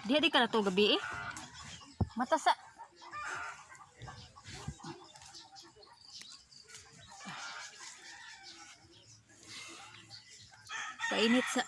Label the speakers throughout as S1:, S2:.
S1: Di ka na to gabi eh. Mata sa kainit sa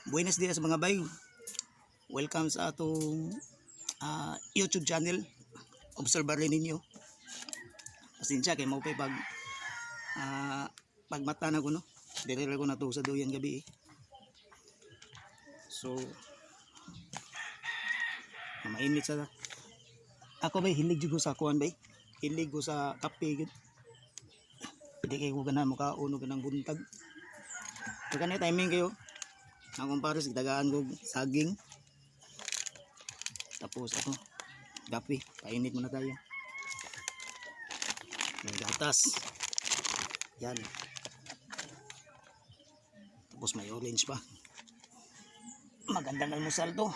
S2: Buenos dias mga bay. Welcome sa atong YouTube channel. Observer rin ninyo. Pasensya kay mo pag pagmata na ko no. Dire ko na to sa duyan gabi. So mainit sa ako bay hilig jud ko sa kuan bay. Hilig ko sa kape gid. Hindi kay ko ganahan mo kauno ganang buntag. Pagka na timing kayo. Akong pares dagaan ko saging. Tapos ako gapi, painit muna tayo. May gatas. Yan. Tapos may orange pa. Magandang almusal to.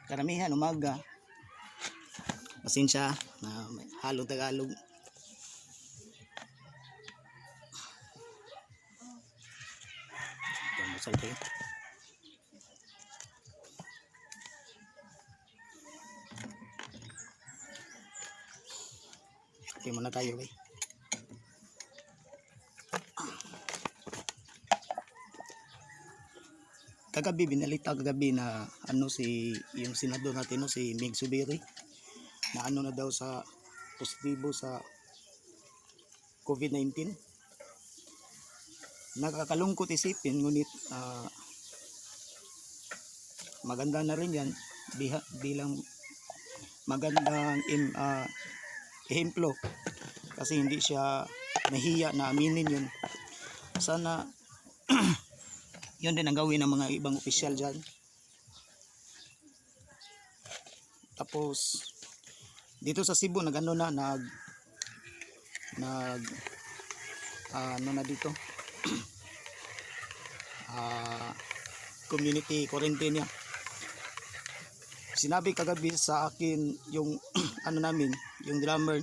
S2: Karamihan umaga. Pasensya na may halong Tagalog. Almusal to. Okay muna tayo eh. Kagabi binalita kagabi na ano si yung senador natin no, si Mig Subiri na ano na daw sa positibo sa COVID-19. Nakakalungkot isipin ngunit maganda na rin yan bilang magandang ehemplo kasi hindi siya nahiya na aminin yun. Sana yun din ang gawin ng mga ibang opisyal dyan. Tapos dito sa Cebu nagano na ano na dito community quarantine niya. Sinabi kagabi sa akin yung ano namin, yung drummer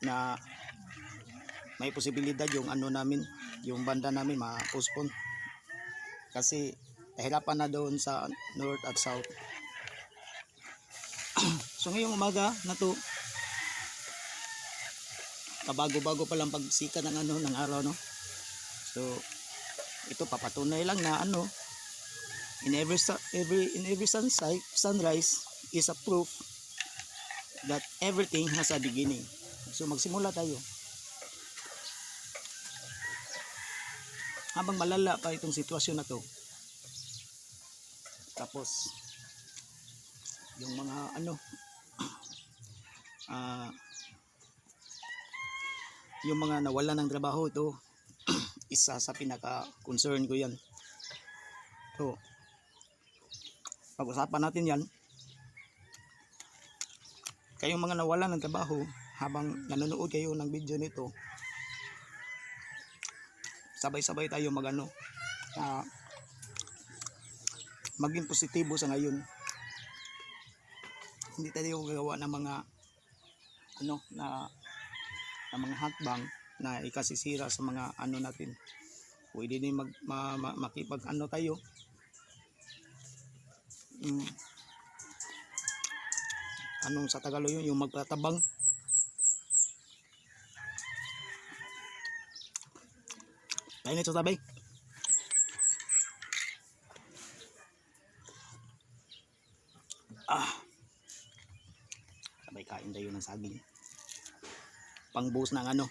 S2: na may posibilidad yung ano namin, yung banda namin ma-postpone kasi nahirapan na doon sa north at south. So ngayong umaga na to, kabago-bago pa lang pagsikat ng ano ng araw no. So ito papatunay lang na ano, in every sunrise is a proof that everything has a beginning. So magsimula tayo. Habang malala pa itong sitwasyon na to. Tapos yung mga ano yung mga nawala ng trabaho ito isa sa pinaka-concern ko yan. So pag-usapan natin yan. Kayong mga nawala ng trabaho habang nanonood kayo ng video nito, sabay-sabay tayo magano maging positibo sa ngayon. Hindi tayo gagawa ng mga ano na mga hakbang na ikasisira sa mga ano natin. Pwede din makipag ano tayo anong sa Tagalog yun, yung magtatabang. Kainit sa tabay. Sabay kain tayo ng saging. Pangbuhos ng ano,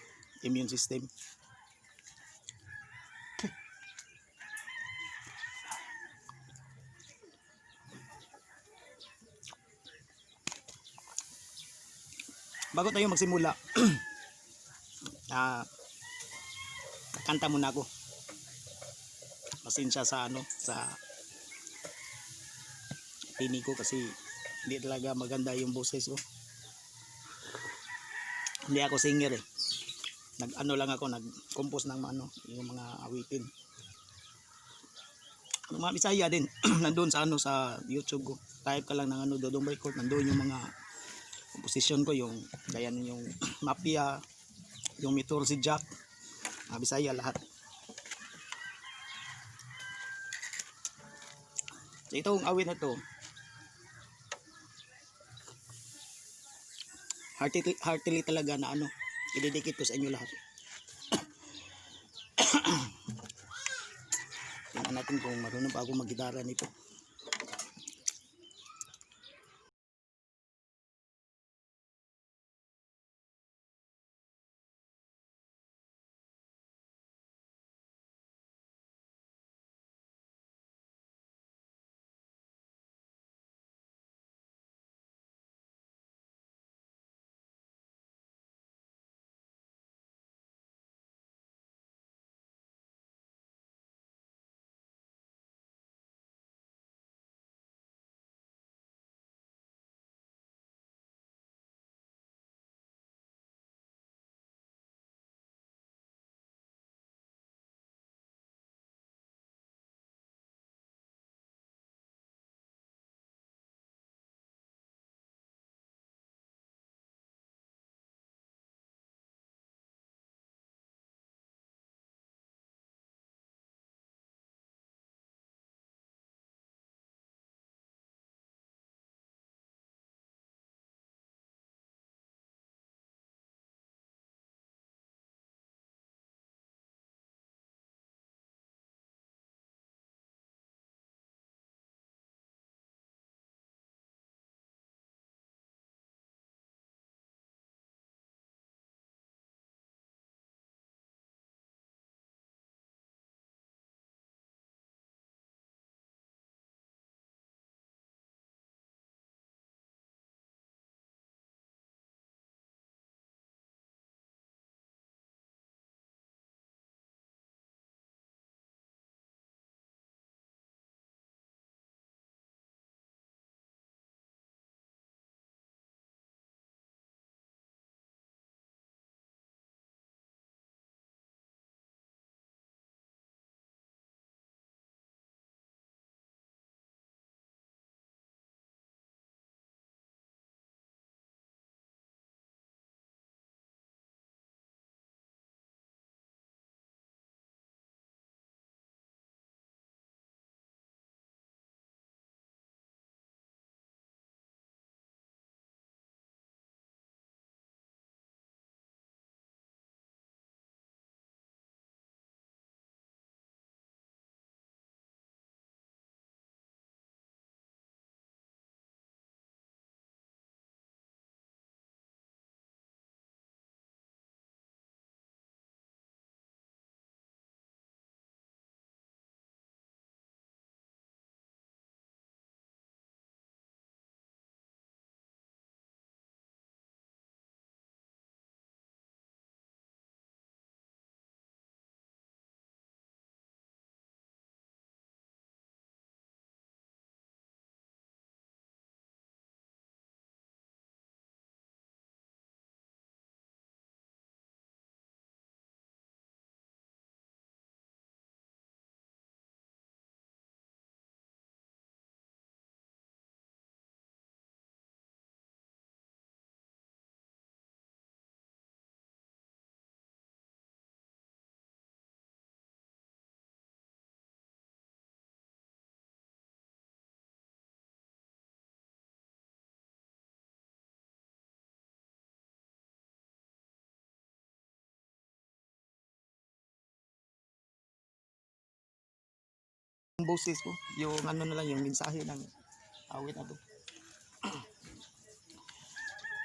S2: immune system. Bago tayo magsimula, kanta muna ako. Pasensya sa sa tinig ko kasi hindi talaga maganda yung boses ko. Hindi ako singer eh. Lang ako, nag-compose ng yung mga awitin. Yung mga Bisaya din, nandoon sa sa YouTube ko. Type ka lang ng Dodong Boycott, nandoon yung mga composition ko, yung gaya yung Mafia, yung Mitor si Jack, mga Bisaya lahat. So itong awit na to, heartily talaga na idedicate ko sa inyo lahat. Tingnan natin kung marunong pa ako mag-gitara nito. Yung boses ko, yung na lang, yung mensahe ng awit na to.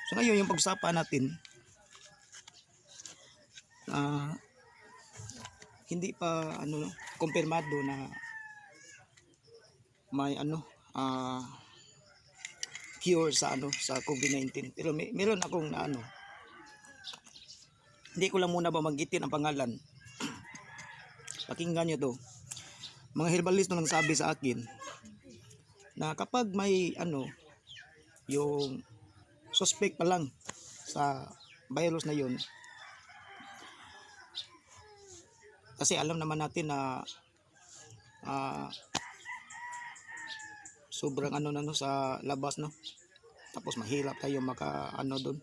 S2: So ngayon yung pag-usapan natin, hindi pa kumpirmado na may cure sa sa COVID-19. Pero meron akong hindi ko lang muna babanggitin ang pangalan. Pakinggan nyo to. Mga herbalist nang sabi sa akin na kapag may yung suspect pa lang sa virus na yun, kasi alam naman natin na sobrang sa labas, no, tapos mahirap tayo maka doon.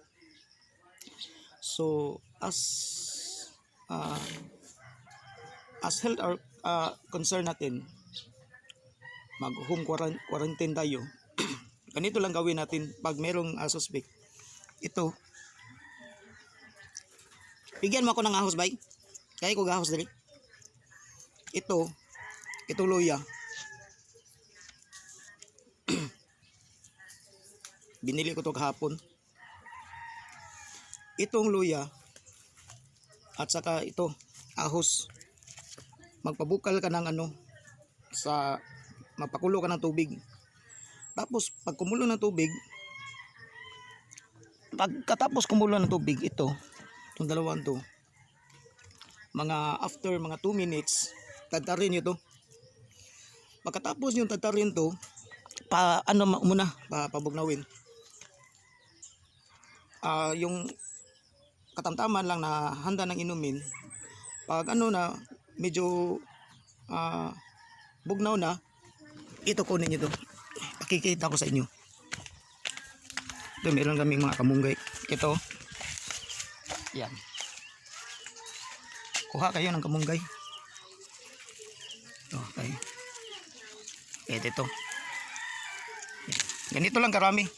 S2: So as health concern natin, mag home quarantine tayo. Ganito lang gawin natin pag merong suspect. Ito, bigyan mo ako ng ahos, bay. Kaya ko gahos dali. Ito luya. Binili ko to kahapon. Itong luya at saka ito ahos. Magpabukal ka ng mapakulo ka ng tubig. Tapos pag kumulo ng tubig, pagkatapos kumulo ng tubig, itong dalawang to, after mga 2 minutes, tatarin nyo to. Pagkatapos yung tatarin to, pabugnawin. Yung katamtaman lang na handa ng inumin. Pag medyo bugnaw na, ito kunin nyo to. Pakikita ko sa inyo. Ito, meron kami mga kamunggay. Ito. Yan. Kuha kayo ng kamunggay. Okay. Ito. Ganito lang karami.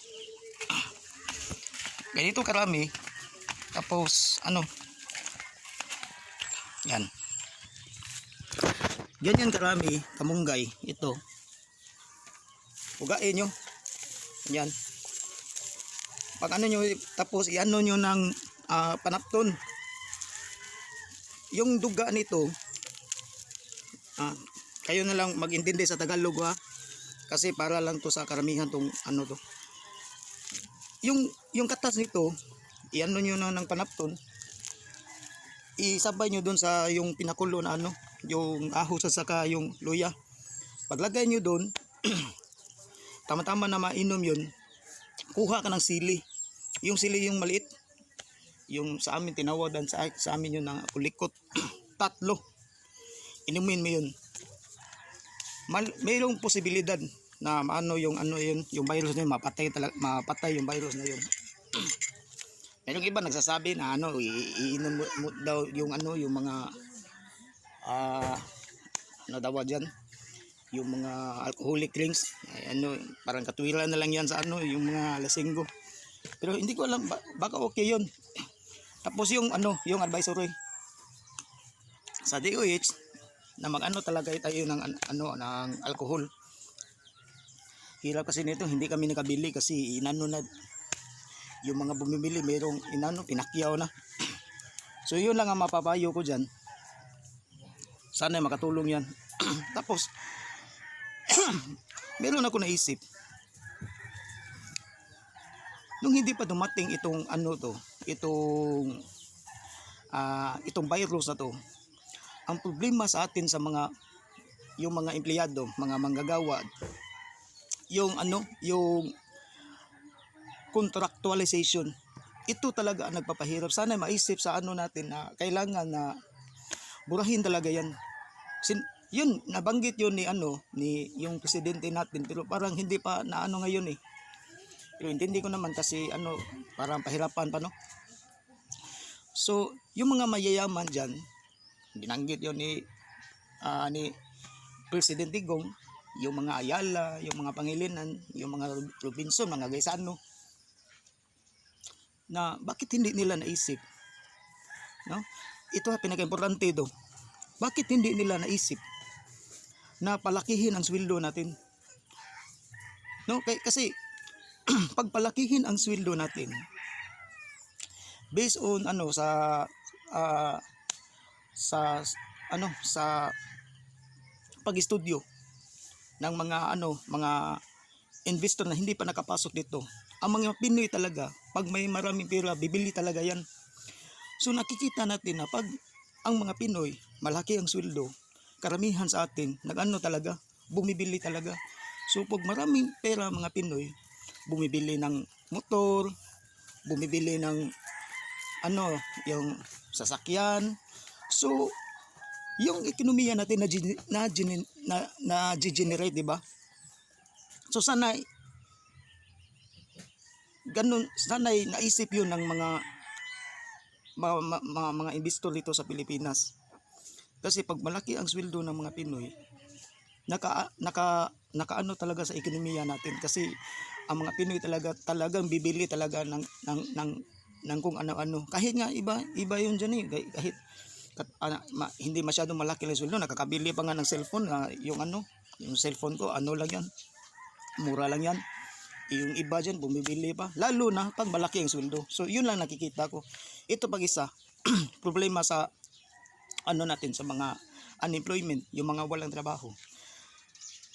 S2: Ganito karami. Tapos yan. Ganyan karami kamunggay. Ito. Ugain nyo. Yan. Pag nyo, tapos iano nyo ng panapton. Yung duga nito, kayo na lang mag-intindi sa Tagalog, ha. Kasi para lang to sa karamihan tong to. Yung katas nito, iano nyo na ng panapton. Isabay nyo doon sa yung pinakulo na yung ahos at saka yung luya. Paglagay nyo doon, tama-tama na mainom yun, kuha ka ng sili. Yung sili yung maliit, yung sa amin tinawadan sa amin yun ng kulikot. 3. Inumin mo yun. Mayroong posibilidad na yung virus na yun, mapatay yung virus na yun. Mayroong iba nagsasabi na iinom mo daw yung yung mga daw dyan, yung mga alcoholic drinks, parang katwiran na lang yan sa yung mga lasinggo. Pero hindi ko alam, baka okay yun. Tapos yung advisory sa DOH na talaga tayo ng ng alcohol. Hirap kasi nito, hindi kami nakabili kasi na yung mga bumibili, mayroong pinakyaw na. So yun lang ang mapapayo ko dyan. Sana makatulong yan. Tapos meron ako naisip, nung hindi pa dumating itong itong virus na to, ang problema sa atin sa yung mga empleyado, mga manggagawa, yung contractualization, ito talaga ang nagpapahirap. Sana maisip sa natin na kailangan na burahin talaga yan. Yun, nabanggit yun ni yung presidente natin, pero parang hindi pa na ngayon eh. Pero intindi ko naman kasi parang pahirapan pa, no? So yung mga mayayaman dyan, binanggit yun ni Presidente Gong, yung mga Ayala, yung mga Pangilinan, yung mga Robinson, mga Gaisano, na bakit hindi nila naisip, no? Ito ang pinaka-importante do. Bakit hindi nila naisip na palakihin ang sweldo natin, no? Kasi pagpalakihin ang sweldo natin based on sa sa pag-estudyo ng mga investor na hindi pa nakapasok dito. Ang mga Pinoy talaga, pag may maraming pera, bibili talaga yan. So nakikita natin na pag ang mga Pinoy, malaki ang sweldo, karamihan sa atin, talaga, bumibili talaga. So pag maraming pera mga Pinoy, bumibili ng motor, bumibili ng yung sasakyan. So yung ekonomiya natin na generate, di ba? So sana'y naisip yun ng mga investor dito sa Pilipinas. Kasi pag malaki ang sweldo ng mga Pinoy, naka talaga sa ekonomiya natin, kasi ang mga Pinoy talagang bibili talaga ng kung ano-ano. Kahit nga iba yun dyan eh. Kahit hindi masyadong malaki lang sweldo, nakakabili pa nga ng cellphone. Yung cellphone ko, lang yan, mura lang yan. Yung iba dyan, bumibili pa. Lalo na pag malaki ang sweldo. So yun lang nakikita ko. Ito pag isa, problema sa natin, sa mga unemployment, yung mga walang trabaho.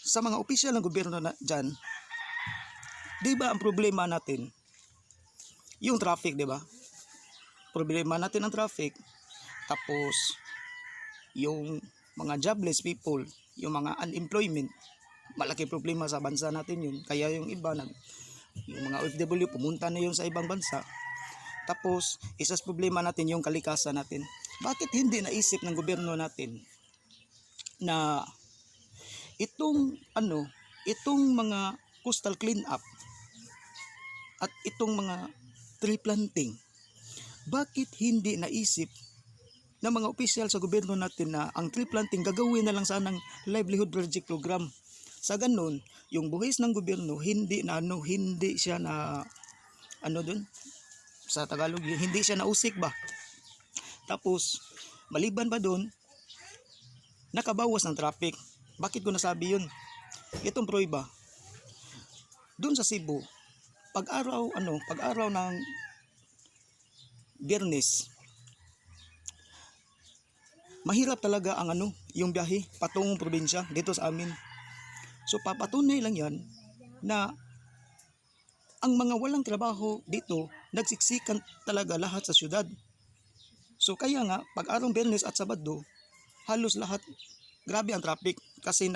S2: Sa mga opisyal ng gobyerno dyan, di ba ang problema natin, yung traffic, di ba? Problema natin ang traffic. Tapos, yung mga jobless people, yung mga unemployment, malaki problema sa bansa natin yun. Kaya yung iba, yung mga OFW, pumunta na yun sa ibang bansa. Tapos, isa sa problema natin yung kalikasan natin. Bakit hindi naisip ng gobyerno natin na itong mga coastal clean up at itong mga tree planting, bakit hindi naisip ng mga opisyal sa gobyerno natin na ang tree planting gagawin na lang sanang livelihood project program? Sa ganun, yung buhis ng gobyerno hindi siya na dun sa Tagalog, hindi siya nausik ba? Tapos maliban pa dun, nakabawas ng traffic. Bakit ko nasabi yun? Itong prueba, dun sa Cebu, pag-araw ng Biyernes, mahirap talaga ang yung biyahe patungong probinsya dito sa amin. So papatunay lang yan na ang mga walang trabaho dito, nagsiksikan talaga lahat sa syudad. So kaya nga, pag araw Biyernes at Sabado, halos lahat, grabe ang traffic kasi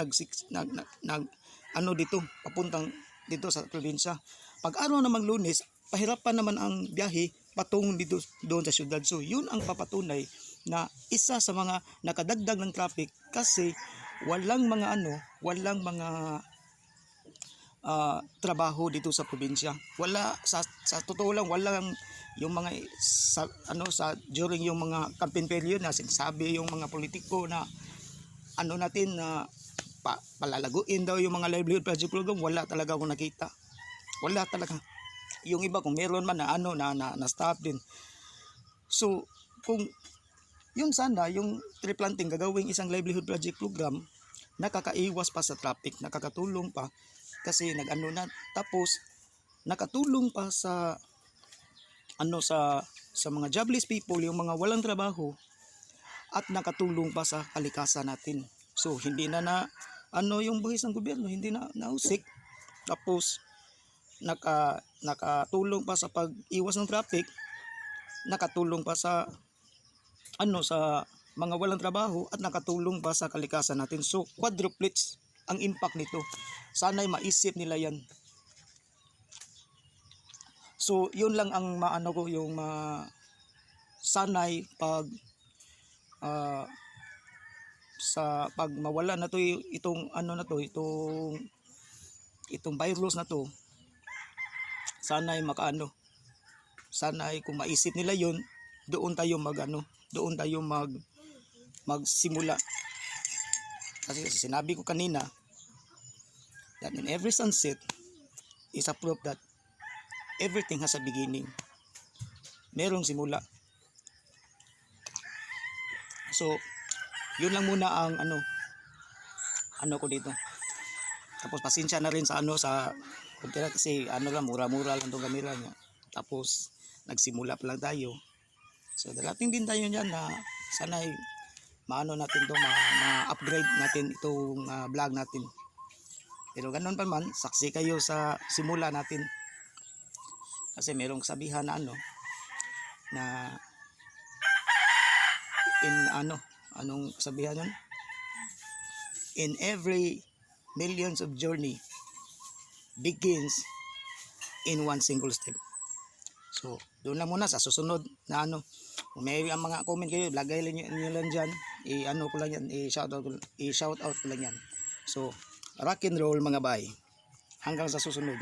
S2: dito, papuntang dito sa probinsya. Pag araw namang Lunes, pahirapan naman ang biyahe patungong dito doon sa syudad. So yun ang papatunay na isa sa mga nakadagdag ng traffic, kasi walang mga trabaho dito sa probinsya. Wala, sa totoo lang, walang yung mga during yung mga campaign period na sinasabi yung mga politiko na natin na palalaguin daw yung mga livelihood project program. Wala talaga akong nakita. Wala talaga. Yung iba kung meron man na stop din. So kung yun sana, yung tree planting gagawing isang livelihood project program, nakakaiwas pa sa traffic, nakakatulong pa kasi tapos nakatulong pa sa sa mga jobless people, yung mga walang trabaho, at nakatulong pa sa kalikasan natin. So hindi na yung buhis ng gobyerno hindi na nausik. Tapos nakatulong pa sa pag-iwas ng traffic, nakatulong pa sa sa mga walang trabaho, at nakatulong pa sa kalikasan natin. So quadruplets ang impact nito. Sana'y maisip nila yan. So yun lang ang yung sanay pag pag mawala na to itong itong virus na to, sana'y sana'y kung maisip nila yun, doon tayo magsimula. Kasi sinabi ko kanina that in every sunset is a proof that everything has a beginning. Merong simula. So yun lang muna ang ko dito. Tapos pasensya na rin sa kasi lang, mura-mura lang itong camera niya. Tapos nagsimula pa lang tayo. So darating din tayo niyan na sana'y maano natin to, ma-upgrade natin itong vlog natin. Pero ganun pa man, saksi kayo sa simula natin. Kasi merong sabihan na na anong sabihan nun? In every millions of journey begins in one single step. So, doon lang muna sa susunod na kung may ang mga comment kayo, lagay niyo lang dyan, ko lang yan, i-shout out ko lang yan. So, rock and roll mga bay. Hanggang sa susunod.